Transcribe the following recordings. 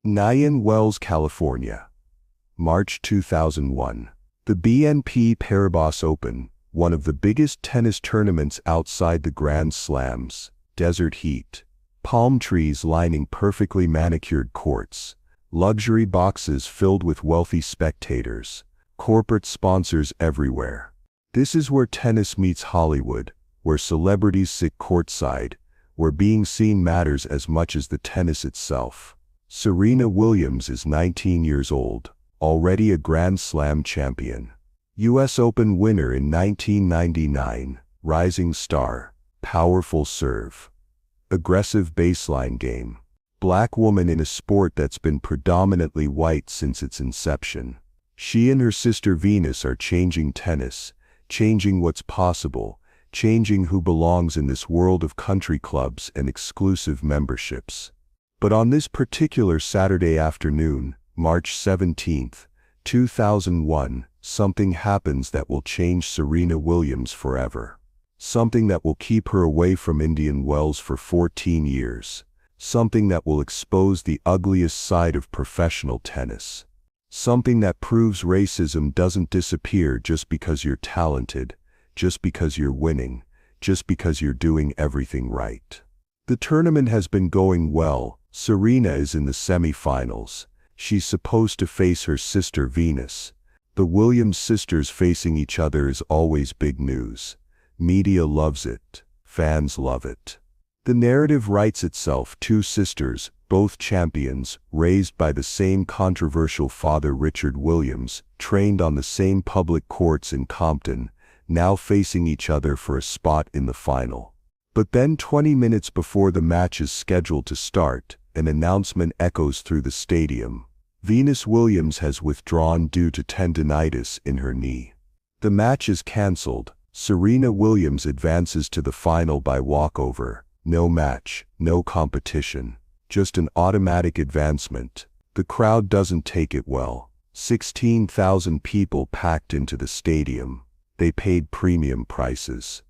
Indian Wells, California. March 2001. The BNP Paribas Open, one of the biggest tennis tournaments outside the Grand Slams, desert heat, palm trees lining perfectly manicured courts, luxury boxes filled with wealthy spectators, corporate sponsors everywhere. This is where tennis meets Hollywood, where celebrities sit courtside, where being seen matters as much as the tennis itself. Serena Williams is 19 years old, already a Grand Slam champion. US Open winner in 1999, rising star, powerful serve, aggressive baseline game. Black woman in a sport that's been predominantly white since its inception. She and her sister Venus are changing tennis, changing what's possible, changing who belongs in this world of country clubs and exclusive memberships. But on this particular Saturday afternoon, March 17, 2001, something happens that will change Serena Williams forever. Something that will keep her away from Indian Wells for 14 years. Something that will expose the ugliest side of professional tennis. Something that proves racism doesn't disappear just because you're talented, just because you're winning, just because you're doing everything right. The tournament has been going well. Serena is in the semi-finals. She's supposed to face her sister Venus. The Williams sisters facing each other is always big news. Media loves it. Fans love it. The narrative writes itself. Two sisters, both champions, raised by the same controversial father Richard Williams, trained on the same public courts in Compton, now facing each other for a spot in the final. But then 20 minutes before the match is scheduled to start, an announcement echoes through the stadium. Venus Williams has withdrawn due to tendinitis in her knee. The match is cancelled. Serena Williams advances to the final by walkover. No match, no competition, just an automatic advancement. The crowd doesn't take it well. 16,000 people packed into the stadium. They paid premium prices.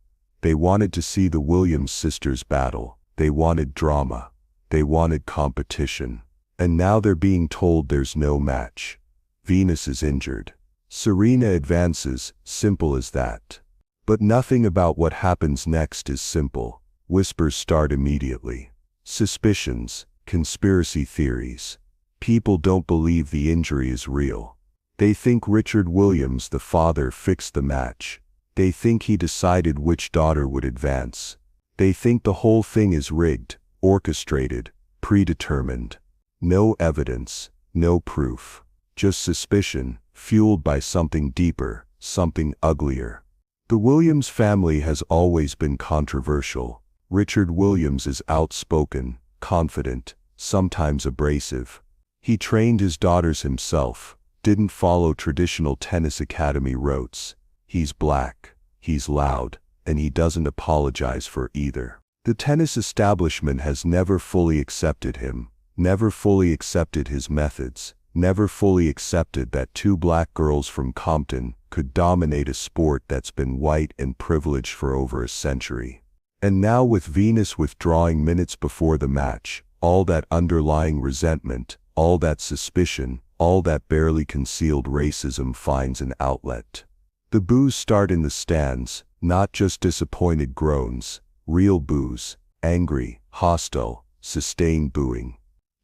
They wanted to see the Williams sisters battle. They wanted drama. They wanted competition. And now they're being told there's no match. Venus is injured. Serena advances, simple as that. But nothing about what happens next is simple. Whispers start immediately. Suspicions, conspiracy theories. People don't believe the injury is real. They think Richard Williams, the father, fixed the match. They think he decided which daughter would advance. They think the whole thing is rigged, orchestrated, predetermined. No evidence, no proof. Just suspicion, fueled by something deeper, something uglier. The Williams family has always been controversial. Richard Williams is outspoken, confident, sometimes abrasive. He trained his daughters himself, didn't follow traditional tennis academy routes. He's black, he's loud, and he doesn't apologize for either. The tennis establishment has never fully accepted him, never fully accepted his methods, never fully accepted that two black girls from Compton could dominate a sport that's been white and privileged for over a century. And now with Venus withdrawing minutes before the match, all that underlying resentment, all that suspicion, all that barely concealed racism finds an outlet. The boos start in the stands, not just disappointed groans, real boos, angry, hostile, sustained booing.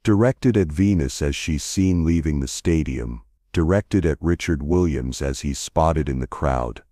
Directed at Venus as she's seen leaving the stadium, directed at Richard Williams as he's spotted in the crowd.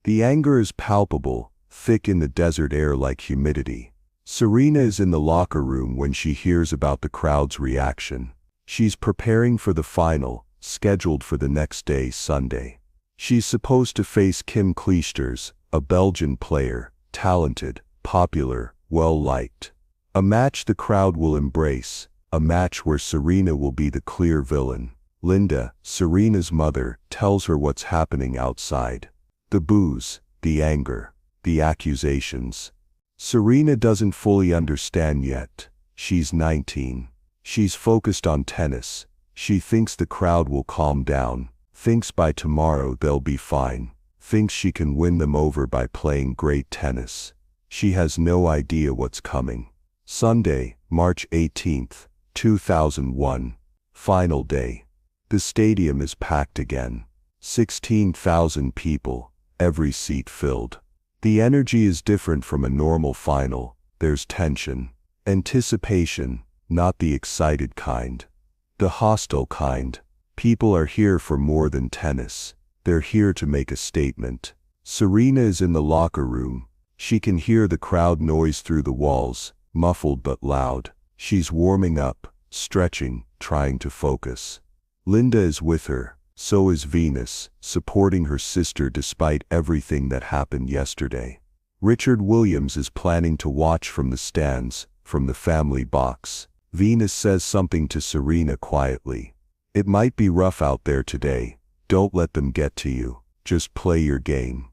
The anger is palpable, thick in the desert air like humidity. Serena is in the locker room when she hears about the crowd's reaction. She's preparing for the final, scheduled for the next day, Sunday. She's supposed to face Kim Clijsters, a Belgian player, talented, popular, well-liked. A match the crowd will embrace, a match where Serena will be the clear villain. Linda, Serena's mother, tells her what's happening outside. The boos, the anger, the accusations. Serena doesn't fully understand yet. She's 19. She's focused on tennis. She thinks the crowd will calm down, thinks by tomorrow they'll be fine, thinks she can win them over by playing great tennis. She has no idea what's coming. Sunday, March 18, 2001. Final day. The stadium is packed again. 16,000 people, every seat filled. The energy is different from a normal final. There's tension, anticipation, not the excited kind, the hostile kind. People are here for more than tennis. They're here to make a statement. Serena is in the locker room. She can hear the crowd noise through the walls, muffled but loud. She's warming up, stretching, trying to focus. Linda is with her. So is Venus, supporting her sister despite everything that happened yesterday. Richard Williams is planning to watch from the stands, from the family box. Venus says something to Serena quietly. It might be rough out there today. Don't let them get to you. Just play your game.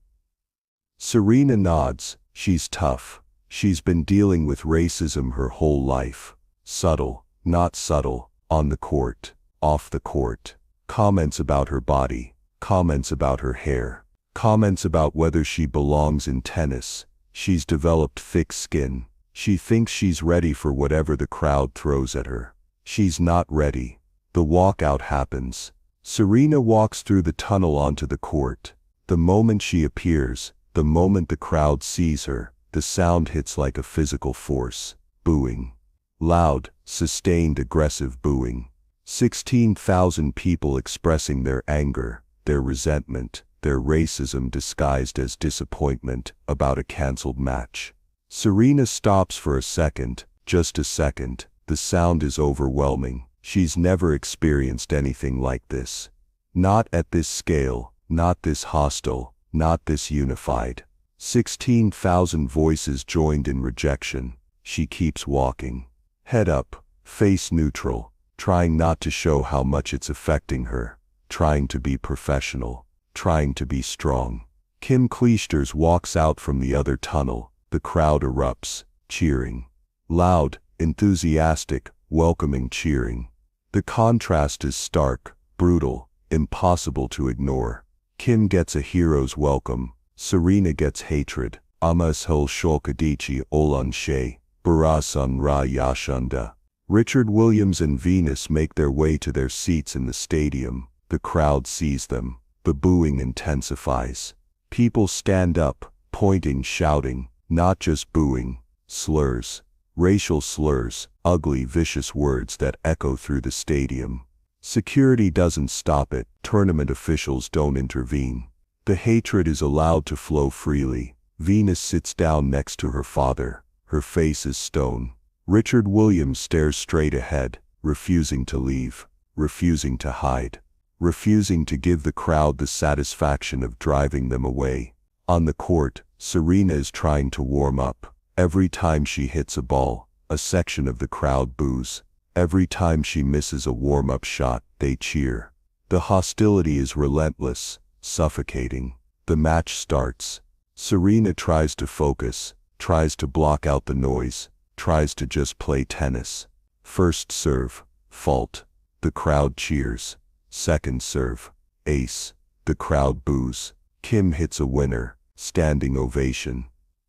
Serena nods. She's tough. She's been dealing with racism her whole life. Subtle, not subtle, on the court, off the court. Comments about her body, comments about her hair, comments about whether she belongs in tennis. She's developed thick skin. She thinks she's ready for whatever the crowd throws at her. She's not ready. The walkout happens. Serena walks through the tunnel onto the court. The moment she appears, the moment the crowd sees her, the sound hits like a physical force. Booing. Loud, sustained, aggressive booing. 16,000 people expressing their anger, their resentment, their racism disguised as disappointment about a canceled match. Serena stops for a second, just a second. The sound is overwhelming. She's never experienced anything like this. Not at this scale, not this hostile, not this unified. 16,000 voices joined in rejection. She keeps walking. Head up, face neutral. Trying not to show how much it's affecting her, trying to be professional, trying to be strong. Kim Clijsters walks out from the other tunnel. The crowd erupts, cheering. Loud, enthusiastic, welcoming cheering. The contrast is stark, brutal, impossible to ignore. Kim gets a hero's welcome. Serena gets hatred. Amashul Sholkadichi Olan She, Barasan Ra Yashunda. Richard Williams and Venus make their way to their seats in the stadium. The crowd sees them. The booing intensifies. People stand up, pointing, shouting, not just booing, slurs, racial slurs, ugly, vicious words that echo through the stadium. Security doesn't stop it. Tournament officials don't intervene. The hatred is allowed to flow freely. Venus sits down next to her father. Her face is stone. Richard Williams stares straight ahead, refusing to leave, refusing to hide, refusing to give the crowd the satisfaction of driving them away. On the court, Serena is trying to warm up. Every time she hits a ball, a section of the crowd boos. Every time she misses a warm-up shot, they cheer. The hostility is relentless, suffocating. The match starts. Serena tries to focus, tries to block out the noise, tries to just play tennis. First serve, fault. The crowd cheers. Second serve, ace. The crowd boos. Kim hits a winner, standing ovation.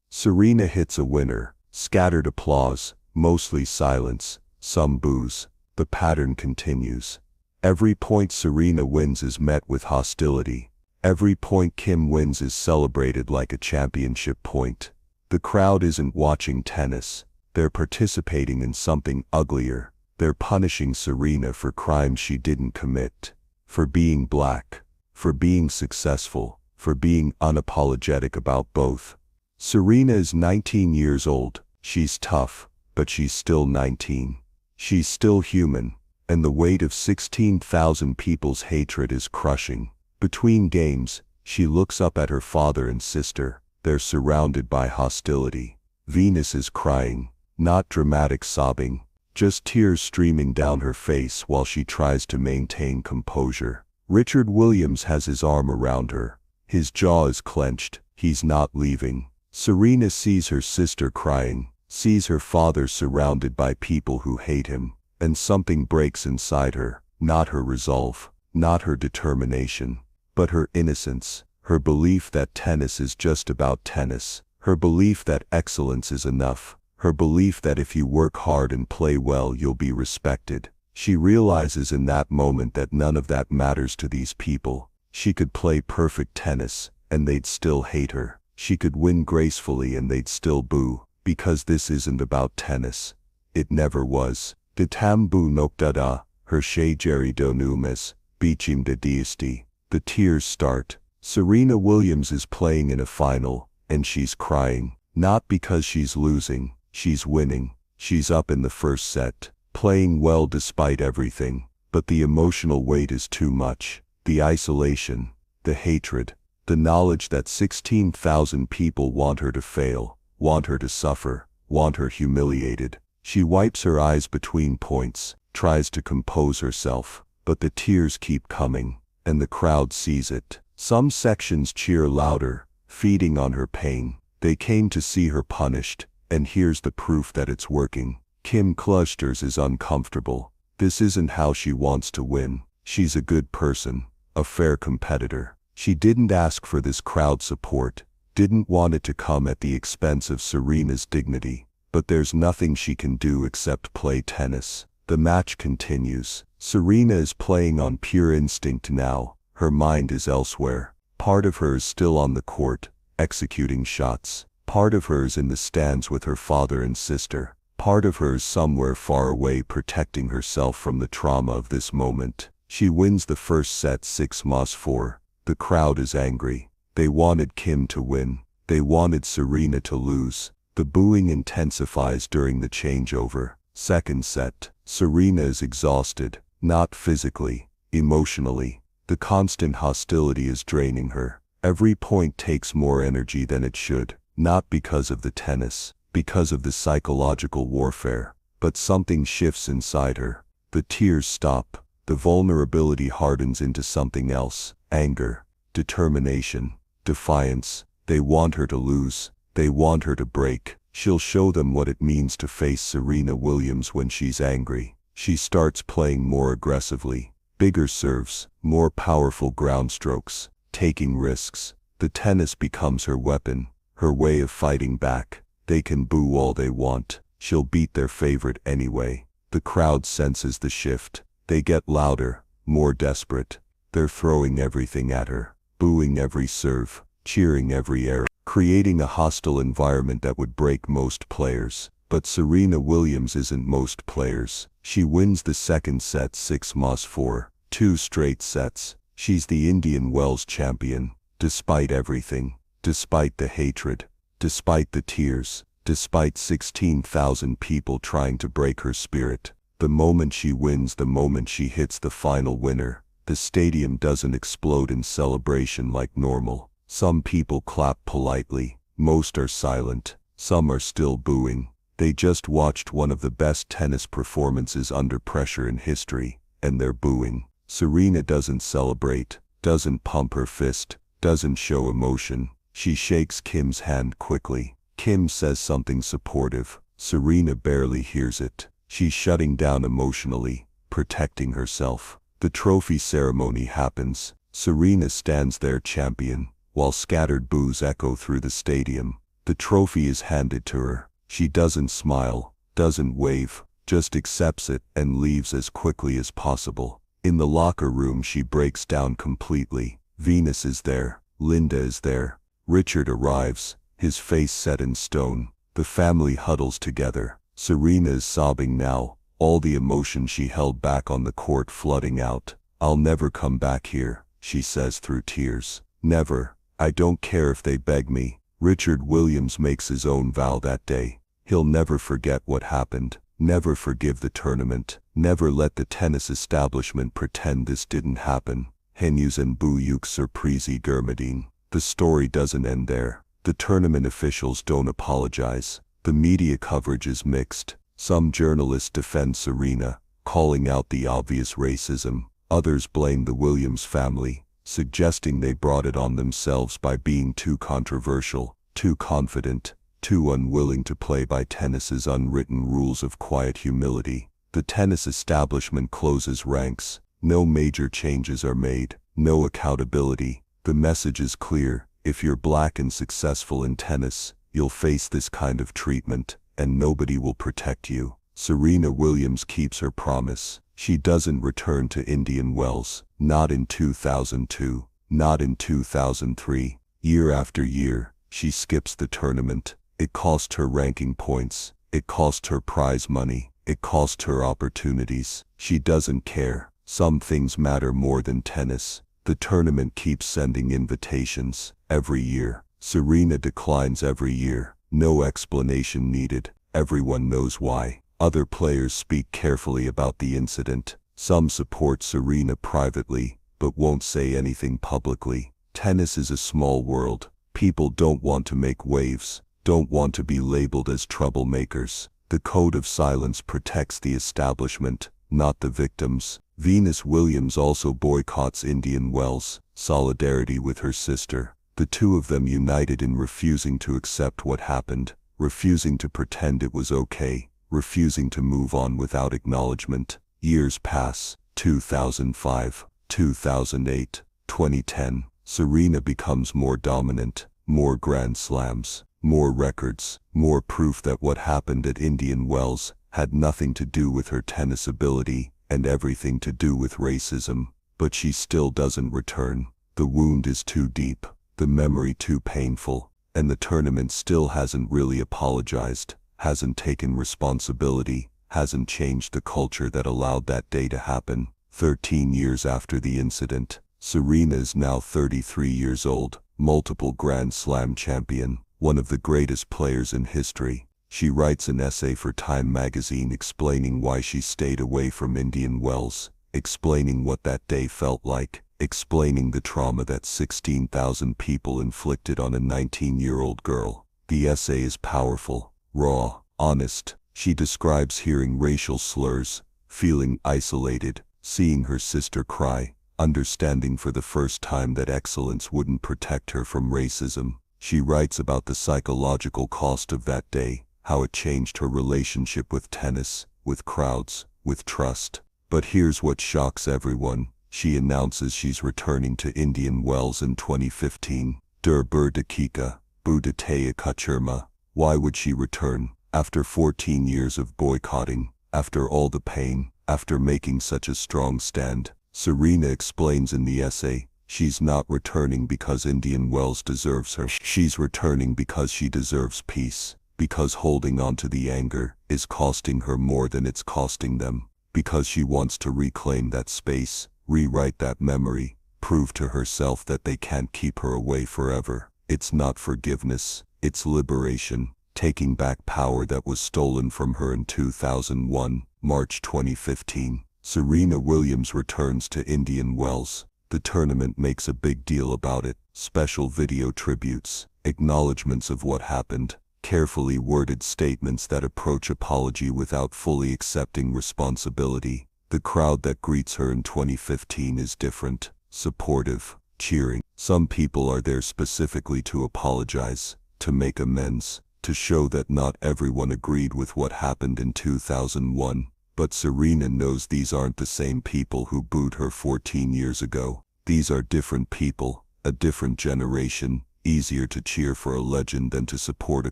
Serena hits a winner, scattered applause, mostly silence, some boos. The pattern continues. Every point Serena wins is met with hostility. Every point Kim wins is celebrated like a championship point. The crowd isn't watching tennis. They're participating in something uglier. They're punishing Serena for crimes she didn't commit. For being black. For being successful. For being unapologetic about both. Serena is 19 years old. She's tough, but she's still 19. She's still human, and the weight of 16,000 people's hatred is crushing. Between games, she looks up at her father and sister. They're surrounded by hostility. Venus is crying. Not dramatic sobbing, just tears streaming down her face while she tries to maintain composure. Richard Williams has his arm around her. His jaw is clenched. He's not leaving. Serena sees her sister crying, sees her father surrounded by people who hate him, and something breaks inside her. Not her resolve, not her determination, but her innocence, her belief that tennis is just about tennis, her belief that excellence is enough. Her belief that if you work hard and play well you'll be respected. She realizes in that moment that none of that matters to these people. She could play perfect tennis, and they'd still hate her. She could win gracefully and they'd still boo, because this isn't about tennis. It never was. De tambu noktada, her shejeri donumes, bichim de diesti. The tears start. Serena Williams is playing in a final, and she's crying. Not because she's losing, she's winning. She's up in the first set, playing well despite everything. But the emotional weight is too much. The isolation, the hatred, the knowledge that 16,000 people want her to fail, want her to suffer, want her humiliated. She wipes her eyes between points, tries to compose herself, but the tears keep coming, and the crowd sees it. Some sections cheer louder, feeding on her pain. They came to see her punished, and here's the proof that it's working. Kim Clijsters is uncomfortable. This isn't how she wants to win. She's a good person, a fair competitor. She didn't ask for this crowd support, didn't want it to come at the expense of Serena's dignity. But there's nothing she can do except play tennis. The match continues. Serena is playing on pure instinct now. Her mind is elsewhere. Part of her is still on the court, executing shots. Part of her is in the stands with her father and sister. Part of her is somewhere far away protecting herself from the trauma of this moment. She wins the first set 6-4. The crowd is angry. They wanted Kim to win. They wanted Serena to lose. The booing intensifies during the changeover. Second set. Serena is exhausted, not physically, emotionally. The constant hostility is draining her. Every point takes more energy than it should, not because of the tennis, because of the psychological warfare. But something shifts inside her. The tears stop. The vulnerability hardens into something else. Anger, determination, defiance. They want her to lose. They want her to break. She'll show them what it means to face Serena Williams when she's angry. She starts playing more aggressively. Bigger serves, more powerful ground strokes, taking risks. The tennis becomes her weapon, her way of fighting back. They can boo all they want. She'll beat their favorite anyway. The crowd senses the shift. They get louder, more desperate. They're throwing everything at her, booing every serve, cheering every error, creating a hostile environment that would break most players. But Serena Williams isn't most players. She wins the second set 6-4, 2 straight sets. She's the Indian Wells champion, despite everything, despite the hatred, despite the tears, despite 16,000 people trying to break her spirit. The moment she wins, the moment she hits the final winner, the stadium doesn't explode in celebration like normal. Some people clap politely, most are silent, some are still booing. They just watched one of the best tennis performances under pressure in history, and they're booing. Serena doesn't celebrate, doesn't pump her fist, doesn't show emotion. She shakes Kim's hand quickly. Kim says something supportive. Serena barely hears it. She's shutting down emotionally, protecting herself. The trophy ceremony happens. Serena stands there champion, while scattered boos echo through the stadium. The trophy is handed to her. She doesn't smile, doesn't wave, just accepts it and leaves as quickly as possible. In the locker room she breaks down completely. Venus is there, Linda is there. Richard arrives, his face set in stone. The family huddles together. Serena is sobbing now, all the emotion she held back on the court flooding out. "I'll never come back here," she says through tears. "Never. I don't care if they beg me." Richard Williams makes his own vow that day. He'll never forget what happened, never forgive the tournament, never let the tennis establishment pretend this didn't happen. Henus and Buyuk Surprisi Germadine. The story doesn't end there. The tournament officials don't apologize. The media coverage is mixed. Some journalists defend Serena, calling out the obvious racism. Others blame the Williams family, suggesting they brought it on themselves by being too controversial, too confident, too unwilling to play by tennis's unwritten rules of quiet humility. The tennis establishment closes ranks. No major changes are made, no accountability. The message is clear: if you're black and successful in tennis, you'll face this kind of treatment, and nobody will protect you. Serena Williams keeps her promise. She doesn't return to Indian Wells, not in 2002, not in 2003. Year after year, she skips the tournament. It cost her ranking points. It cost her prize money. It cost her opportunities. She doesn't care. Some things matter more than tennis. The tournament keeps sending invitations every year. Serena declines every year. No explanation needed. Everyone knows why. Other players speak carefully about the incident. Some support Serena privately, but won't say anything publicly. Tennis is a small world. People don't want to make waves, don't want to be labeled as troublemakers. The code of silence protects the establishment, not the victims. Venus Williams also boycotts Indian Wells, solidarity with her sister. The two of them united in refusing to accept what happened, refusing to pretend it was okay, refusing to move on without acknowledgement. Years pass, 2005, 2008, 2010. Serena becomes more dominant, more Grand Slams, more records, more proof that what happened at Indian Wells had nothing to do with her tennis ability and everything to do with racism. But she still doesn't return. The wound is too deep, the memory too painful, and the tournament still hasn't really apologized, hasn't taken responsibility, hasn't changed the culture that allowed that day to happen. 13 years after the incident, Serena is now 33 years old, multiple Grand Slam champion, one of the greatest players in history. She writes an essay for Time magazine explaining why she stayed away from Indian Wells, explaining what that day felt like, explaining the trauma that 16,000 people inflicted on a 19-year-old girl. The essay is powerful, raw, honest. She describes hearing racial slurs, feeling isolated, seeing her sister cry, understanding for the first time that excellence wouldn't protect her from racism. She writes about the psychological cost of that day, how it changed her relationship with tennis, with crowds, with trust. But here's what shocks everyone. She announces she's returning to Indian Wells in 2015. Der Berdekika, Budetaya Kachurma. Why would she return? After 14 years of boycotting, after all the pain, after making such a strong stand, Serena explains in the essay, she's not returning because Indian Wells deserves her. She's returning because she deserves peace, because holding on to the anger is costing her more than it's costing them, because she wants to reclaim that space, rewrite that memory, prove to herself that they can't keep her away forever. It's not forgiveness, it's liberation, taking back power that was stolen from her in 2001, March 2015. Serena Williams returns to Indian Wells. The tournament makes a big deal about it. Special video tributes, acknowledgments of what happened, carefully worded statements that approach apology without fully accepting responsibility. The crowd that greets her in 2015 is different, supportive, cheering. Some people are there specifically to apologize, to make amends, to show that not everyone agreed with what happened in 2001. But Serena knows these aren't the same people who booed her 14 years ago. These are different people, a different generation. Easier to cheer for a legend than to support a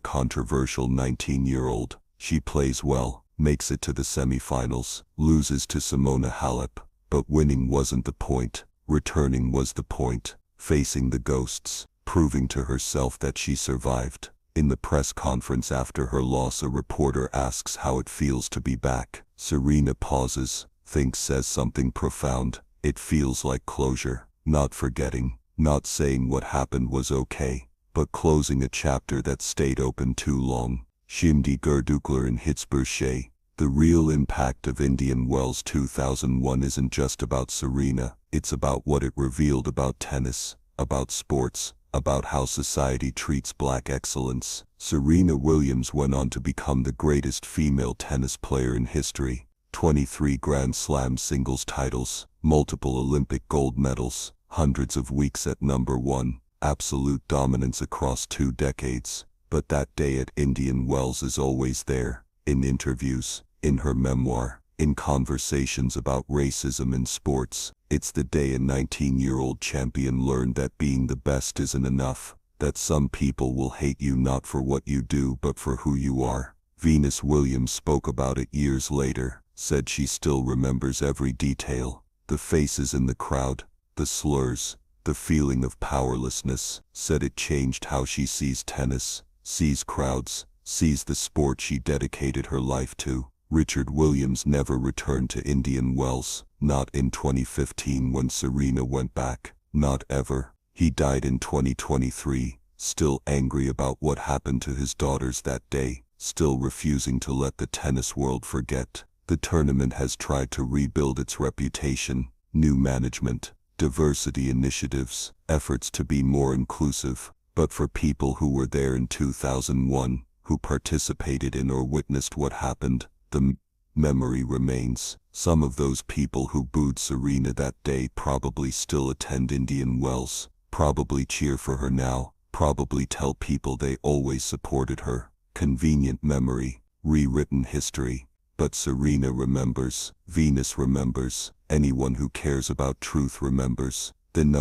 controversial 19-year-old. She plays well, makes it to the semifinals, loses to Simona Halep. But winning wasn't the point. Returning was the point. Facing the ghosts, proving to herself that she survived. In the press conference after her loss, a reporter asks how it feels to be back. Serena pauses, thinks, says something profound. It feels like closure, not forgetting, not saying what happened was okay, but closing a chapter that stayed open too long. Şimdi Gördükler in Hiçbir. The real impact of Indian Wells 2001 isn't just about Serena, it's about what it revealed about tennis, about sports, about how society treats black excellence. Serena Williams went on to become the greatest female tennis player in history. 23 Grand Slam singles titles, multiple Olympic gold medals, hundreds of weeks at #1, absolute dominance across 2 decades. But that day at Indian Wells is always there, in interviews, in her memoir, in conversations about racism in sports. It's the day a 19-year-old champion learned that being the best isn't enough, that some people will hate you not for what you do but for who you are. Venus Williams spoke about it years later, said she still remembers every detail. The faces in the crowd, the slurs, the feeling of powerlessness. Said it changed how she sees tennis, sees crowds, sees the sport she dedicated her life to. Richard Williams never returned to Indian Wells, not in 2015 when Serena went back, not ever. He died in 2023, still angry about what happened to his daughters that day, still refusing to let the tennis world forget. The tournament has tried to rebuild its reputation, new management, diversity initiatives, efforts to be more inclusive, but for people who were there in 2001, who participated in or witnessed what happened, the memory remains. Some of those people who booed Serena that day probably still attend Indian Wells, probably cheer for her now, probably tell people they always supported her. Convenient memory, rewritten history. But Serena remembers, Venus remembers, anyone who cares about truth remembers. There's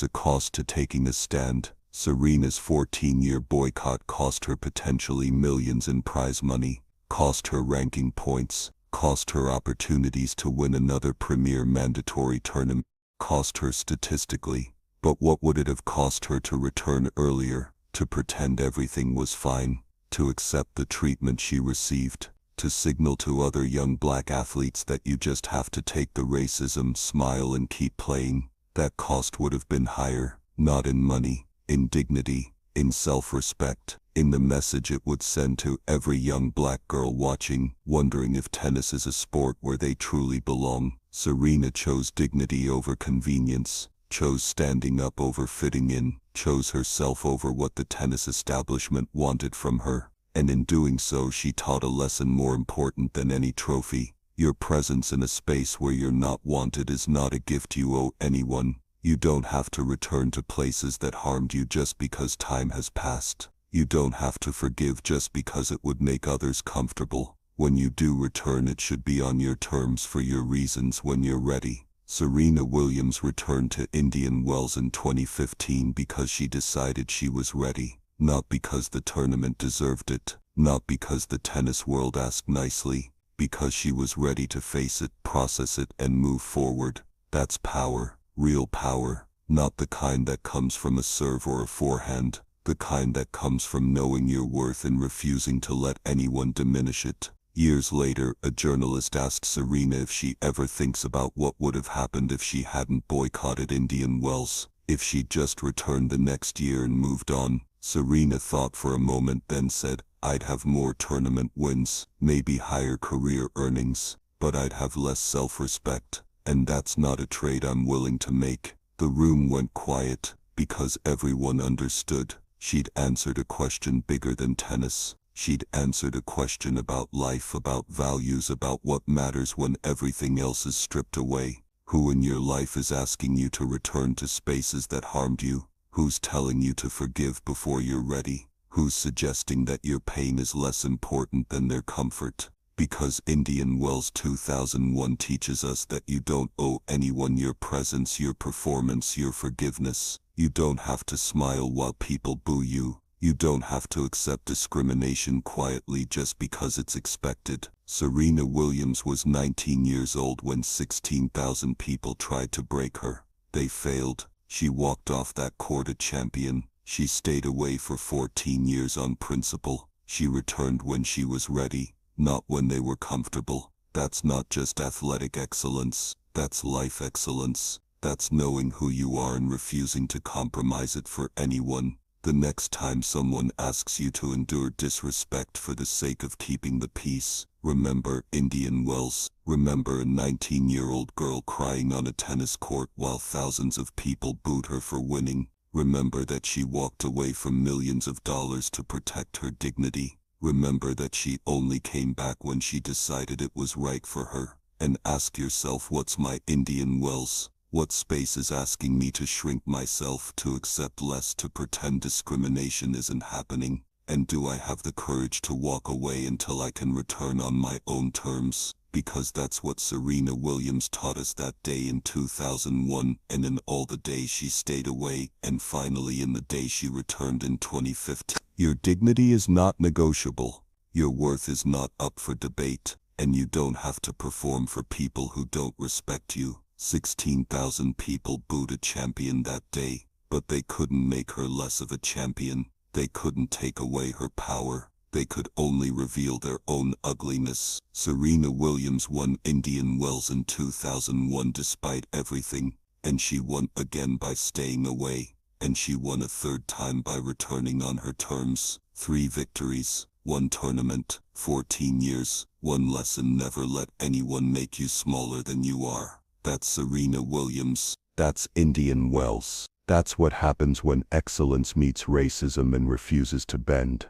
a cost to taking a stand. Serena's 14-year boycott cost her potentially millions in prize money, cost her ranking points, cost her opportunities to win another premier mandatory tournament, cost her statistically. But what would it have cost her to return earlier, to pretend everything was fine, to accept the treatment she received, to signal to other young black athletes that you just have to take the racism, smile and keep playing? That cost would have been higher, not in money, in dignity, in self-respect, in the message it would send to every young black girl watching, wondering if tennis is a sport where they truly belong. Serena chose dignity over convenience, chose standing up over fitting in, chose herself over what the tennis establishment wanted from her. And in doing so she taught a lesson more important than any trophy. Your presence in a space where you're not wanted is not a gift you owe anyone. You don't have to return to places that harmed you just because time has passed. You don't have to forgive just because it would make others comfortable. When you do return, it should be on your terms for your reasons when you're ready. Serena Williams returned to Indian Wells in 2015 because she decided she was ready, not because the tournament deserved it, not because the tennis world asked nicely, because she was ready to face it, process it, and move forward. That's power. Real power, not the kind that comes from a serve or a forehand, the kind that comes from knowing your worth and refusing to let anyone diminish it. Years later, a journalist asked Serena if she ever thinks about what would have happened if she hadn't boycotted Indian Wells, if she'd just returned the next year and moved on. Serena thought for a moment, then said, "I'd have more tournament wins, maybe higher career earnings, but I'd have less self-respect. And that's not a trade I'm willing to make." The room went quiet, because everyone understood. She'd answered a question bigger than tennis. She'd answered a question about life, about values, about what matters when everything else is stripped away. Who in your life is asking you to return to spaces that harmed you? Who's telling you to forgive before you're ready? Who's suggesting that your pain is less important than their comfort? Because Indian Wells 2001 teaches us that you don't owe anyone your presence, your performance, your forgiveness. You don't have to smile while people boo you. You don't have to accept discrimination quietly just because it's expected. Serena Williams was 19 years old when 16,000 people tried to break her. They failed. She walked off that court a champion. She stayed away for 14 years on principle. She returned when she was ready, not when they were comfortable. That's not just athletic excellence, that's life excellence. That's knowing who you are and refusing to compromise it for anyone. The next time someone asks you to endure disrespect for the sake of keeping the peace, remember Indian Wells. Remember a 19-year-old girl crying on a tennis court while thousands of people booed her for winning. Remember that she walked away from millions of dollars to protect her dignity. Remember that she only came back when she decided it was right for her. And ask yourself, what's my Indian Wells? What space is asking me to shrink myself, to accept less, to pretend discrimination isn't happening? And do I have the courage to walk away until I can return on my own terms? Because that's what Serena Williams taught us that day in 2001, and in all the days she stayed away, and finally in the day she returned in 2015. Your dignity is not negotiable. Your worth is not up for debate, and you don't have to perform for people who don't respect you. 16,000 people booed a champion that day, but they couldn't make her less of a champion. They couldn't take away her power. They could only reveal their own ugliness. Serena Williams won Indian Wells in 2001 despite everything, and she won again by staying away, and she won a third time by returning on her terms. 3 victories, 1 tournament, 14 years, 1 lesson: never let anyone make you smaller than you are. That's Serena Williams. That's Indian Wells. That's what happens when excellence meets racism and refuses to bend.